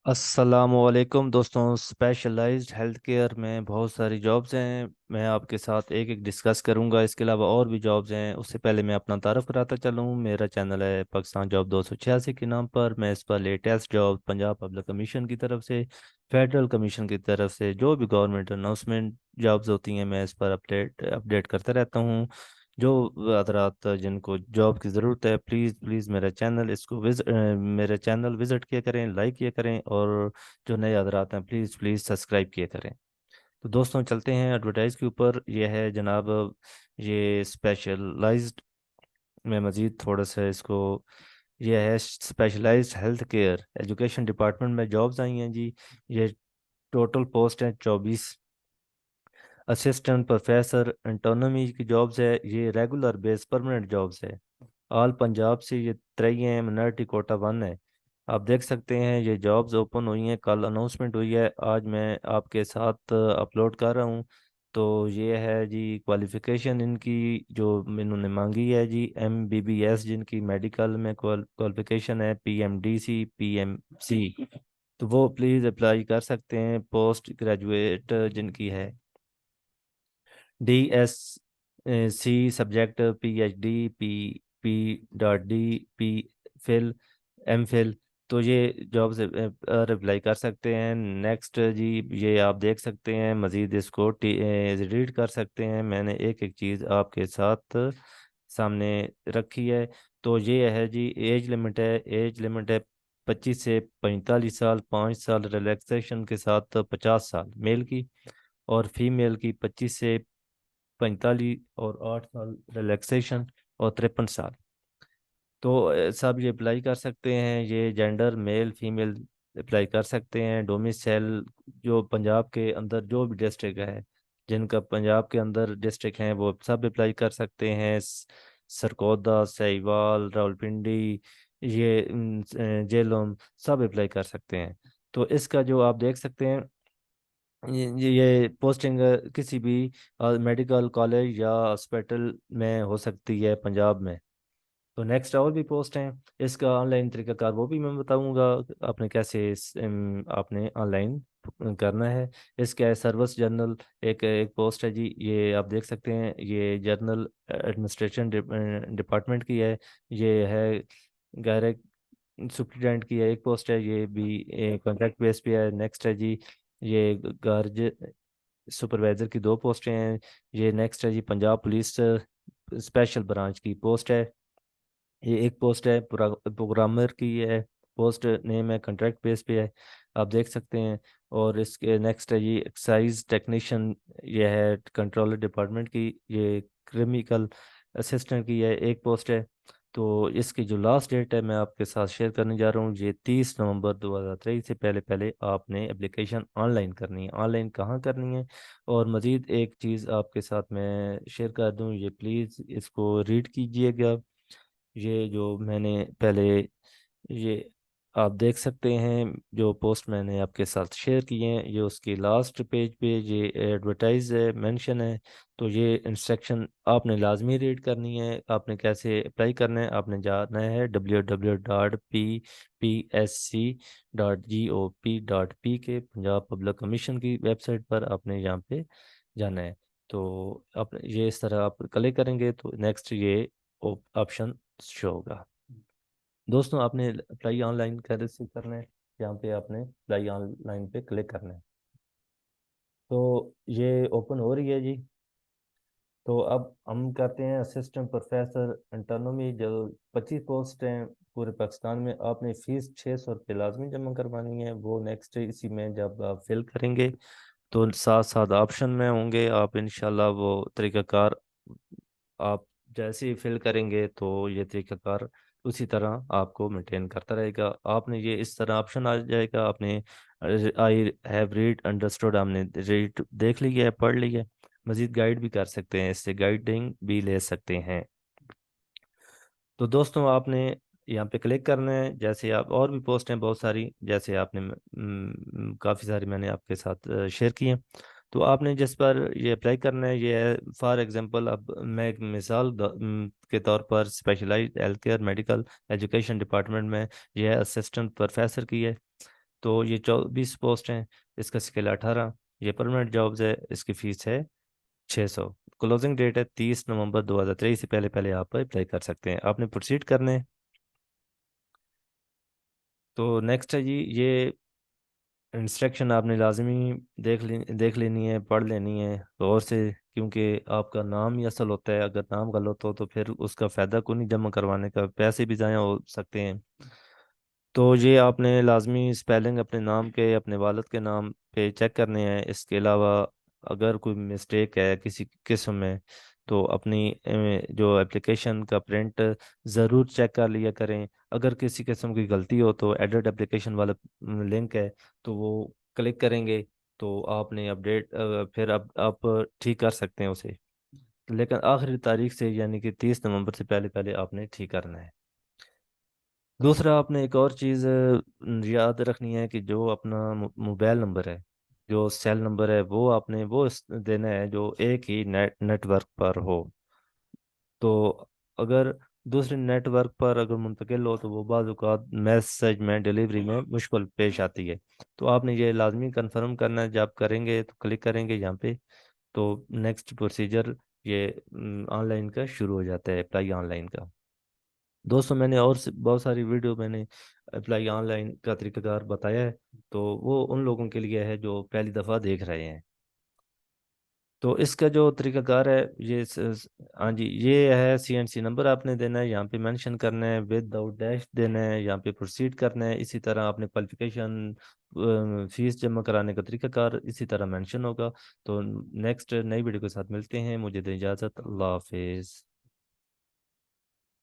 अस्सलामुअलैकुम दोस्तों। Specialised health care में बहुत सारी जॉब्स हैं। मैं आपके साथ एक एक डिस्कस करूंगा। इसके अलावा और भी जॉब्स हैं। उससे पहले मैं अपना तारुफ कराता चलूँ। मेरा चैनल है पाकिस्तान जॉब 286 के नाम पर। मैं इस पर latest job Punjab public commission की तरफ से, फेडरल कमीशन की तरफ से जो भी गवर्नमेंट अनाउंसमेंट जॉब्स होती हैं, मैं इस पर अपडेट अपडेट करता रहता हूँ। जो हजरात जिनको जॉब की ज़रूरत है, प्लीज़ प्लीज़ मेरे चैनल विज़िट किया करें, लाइक किया करें, और जो नए हजरात हैं प्लीज़ प्लीज़ सब्सक्राइब किया करें। तो दोस्तों चलते हैं एडवर्टाइज के ऊपर। ये है जनाब, ये स्पेशलाइज्ड में मज़ीद थोड़ा सा इसको, ये है specialised health care education department में जॉब्स आई हैं जी। ये टोटल पोस्ट हैं 24। असिस्टेंट प्रोफेसर एंटोनॉमी की जॉब्स है। ये रेगुलर बेस परमानेंट जॉब्स है। ऑल पंजाब से ये त्रई हैं। मिनोरिटी कोटा 1 है। आप देख सकते हैं ये जॉब्स ओपन हुई हैं, कल अनाउंसमेंट हुई है, आज मैं आपके साथ अपलोड कर रहा हूँ। तो ये है जी क्वालिफ़िकेशन इनकी जो इन्होंने मांगी है जी। MBBS जिनकी मेडिकल में क्वालिफ़िकेशन है, PMDC PMC, तो वो प्लीज़ अप्लाई कर सकते हैं। पोस्ट ग्रेजुएट जिनकी है DSC subject PhD P.D P M Phil, तो ये जॉब्स अप्लाई कर सकते हैं। नेक्स्ट जी, ये आप देख सकते हैं, मज़ीद इसको रीड कर सकते हैं। मैंने एक एक चीज़ आपके साथ सामने रखी है। तो ये है जी, एज लिमिट है 25 से 45 साल, 5 साल रिलैक्सेशन के साथ 50 साल मेल की, और फीमेल की 25 से 45 और 8 साल रिलैक्सेशन, और 53 साल। तो सब ये अप्लाई कर सकते हैं। ये जेंडर मेल फीमेल अप्लाई कर सकते हैं। डोमिसाइल जो पंजाब के अंदर जो भी डिस्ट्रिक्ट है, जिनका पंजाब के अंदर डिस्ट्रिक्ट हैं, वो सब अप्लाई कर सकते हैं। सरगोदा, साहिवाल, रावलपिंडी, ये जेलोम, सब अप्लाई कर सकते हैं। तो इसका जो आप देख सकते हैं, ये पोस्टिंग किसी भी मेडिकल कॉलेज या हॉस्पिटल में हो सकती है पंजाब में। तो नेक्स्ट और भी पोस्ट हैं। इसका ऑनलाइन तरीकाकार वो भी मैं बताऊंगा, आपने कैसे आपने ऑनलाइन करना है। इसका है सर्विस जर्नल, एक एक पोस्ट है जी। ये आप देख सकते हैं, ये जर्नल एडमिनिस्ट्रेशन डिपार्टमेंट की है। ये है डायरेक्ट सुप्रिटेंडेंट की है, एक पोस्ट है। ये भी कॉन्ट्रैक्ट बेस पे है। नेक्स्ट है जी, ये गार्ज सुपरवाइजर की 2 पोस्टें हैं। ये नेक्स्ट है जी, पंजाब पुलिस स्पेशल ब्रांच की पोस्ट है। ये एक पोस्ट है। प्रोग्रामर की है, पोस्ट नेम है, कॉन्ट्रैक्ट बेस पे है, आप देख सकते हैं। और इसके नेक्स्ट है ये एक्साइज टेक्नीशियन, ये है कंट्रोलर डिपार्टमेंट की। ये क्रिमिकल असिस्टेंट की है, एक पोस्ट है। तो इसकी जो लास्ट डेट है मैं आपके साथ शेयर करने जा रहा हूँ, ये 30 नवंबर 2023 से पहले पहले आपने एप्लीकेशन ऑनलाइन करनी है। ऑनलाइन कहाँ करनी है, और मज़ीद एक चीज़ आपके साथ मैं शेयर कर दूँ, ये प्लीज़ इसको रीड कीजिएगा। ये जो मैंने पहले, ये आप देख सकते हैं जो पोस्ट मैंने आपके साथ शेयर किए हैं, ये उसकी लास्ट पेज पे ये एडवर्टाइज है, मेंशन है। तो ये इंस्ट्रक्शन आपने लाजमी रीड करनी है। आपने कैसे अप्लाई करना है, आपने जाना है www.ppsc.gop.p पंजाब पब्लिक कमीशन की वेबसाइट पर आपने यहाँ पे जाना है। तो आप ये इस तरह आप क्लिक करेंगे तो नेक्स्ट ये ऑप्शन शो होगा। दोस्तों आपने अप्लाई ऑनलाइन कैसे करना है, यहाँ पे आपने अप्लाई ऑनलाइन पे क्लिक करना है। तो ये ओपन हो रही है जी। तो अब हम करते हैं असिस्टेंट प्रोफेसर एंटोनॉमी, जो 25 पोस्ट हैं पूरे पाकिस्तान में। आपने फीस 600 रुपये लाजमी जमा करवानी है। वो नेक्स्ट इसी में जब आप फिल करेंगे तो साथ साथ ऑप्शन में होंगे, आप इंशाल्लाह वो तरीक़ाकार आप जैसे ही फिल करेंगे तो ये तरीक़ाकार उसी तरह आपको मेंटेन करता रहेगा। आपने ये इस तरह ऑप्शन आ जाएगा, आपने आई हैव रीड अंडरस्टूड, आपने रीड देख लिया है, पढ़ लिया है। मज़ीद गाइड भी कर सकते हैं, इससे गाइडिंग भी ले सकते हैं। तो दोस्तों आपने यहाँ पे क्लिक करना है। जैसे आप, और भी पोस्ट हैं बहुत सारी, जैसे आपने काफ़ी सारी मैंने आपके साथ शेयर की हैं। तो आपने जिस पर ये अप्लाई करना है, ये है फॉर एग्जांपल, अब मैं एक मिसाल के तौर पर specialised health care medical education department में, यह है असिस्टेंट प्रोफेसर की है। तो ये 24 पोस्ट हैं, इसका स्केल 18। ये परमानेंट जॉब्स है, इसकी फीस है 600। क्लोजिंग डेट है 30 नवंबर 2023 से पहले पहले आप अप्लाई कर सकते हैं। आपने प्रोसीड करने। तो नेक्स्ट है जी, ये इंस्ट्रक्शन आपने लाजमी देख लेनी है, पढ़ लेनी है गौर से, क्योंकि आपका नाम ही असल होता है। अगर नाम गलत हो तो फिर उसका फ़ायदा को नहीं, जमा करवाने का पैसे भी ज़ाया हो सकते हैं। तो ये आपने लाजमी स्पेलिंग अपने नाम के, अपने वालिद के नाम पे चेक करने हैं। इसके अलावा अगर कोई मिस्टेक है किसी किस्म में, तो अपनी जो एप्लीकेशन का प्रिंट ज़रूर चेक कर लिया करें। अगर किसी किस्म की गलती हो तो एडिट एप्लीकेशन वाला लिंक है, तो वो क्लिक करेंगे तो आपने अपडेट फिर अब आप ठीक कर सकते हैं उसे। लेकिन आखिरी तारीख से, यानी कि 30 नवंबर से पहले पहले आपने ठीक करना है। दूसरा, आपने एक और चीज़ याद रखनी है कि जो अपना मोबाइल नंबर है, जो सेल नंबर है, वो आपने वो देना है जो एक ही नेटवर्क पर हो। तो अगर दूसरे नेटवर्क पर अगर मुंतकिल हो तो वो बाज़ औक़ात मैसेज में डिलीवरी में मुश्किल पेश आती है। तो आपने ये लाजमी कंफर्म करना है। जब करेंगे तो क्लिक करेंगे यहाँ पे, तो नेक्स्ट प्रोसीजर ये ऑनलाइन का शुरू हो जाता है, अप्लाई ऑनलाइन का। दोस्तों, मैंने और बहुत सारी वीडियो मैंने अप्लाई ऑनलाइन का तरीकाकार बताया है, तो वो उन लोगों के लिए है जो पहली दफ़ा देख रहे हैं। तो इसका जो तरीकाकार है, ये हाँ जी, ये है CNC नंबर आपने देना है, यहाँ पे मेंशन करना है, विदाउट डैश देना है, यहाँ पे प्रोसीड करना है। इसी तरह आपने क्वालिफिकेशन, फीस जमा कराने का तरीकाकार इसी तरह मेंशन होगा। तो नेक्स्ट नई वीडियो के साथ मिलते हैं। मुझे दें इजाज़त। अल्लाह हाफिज़।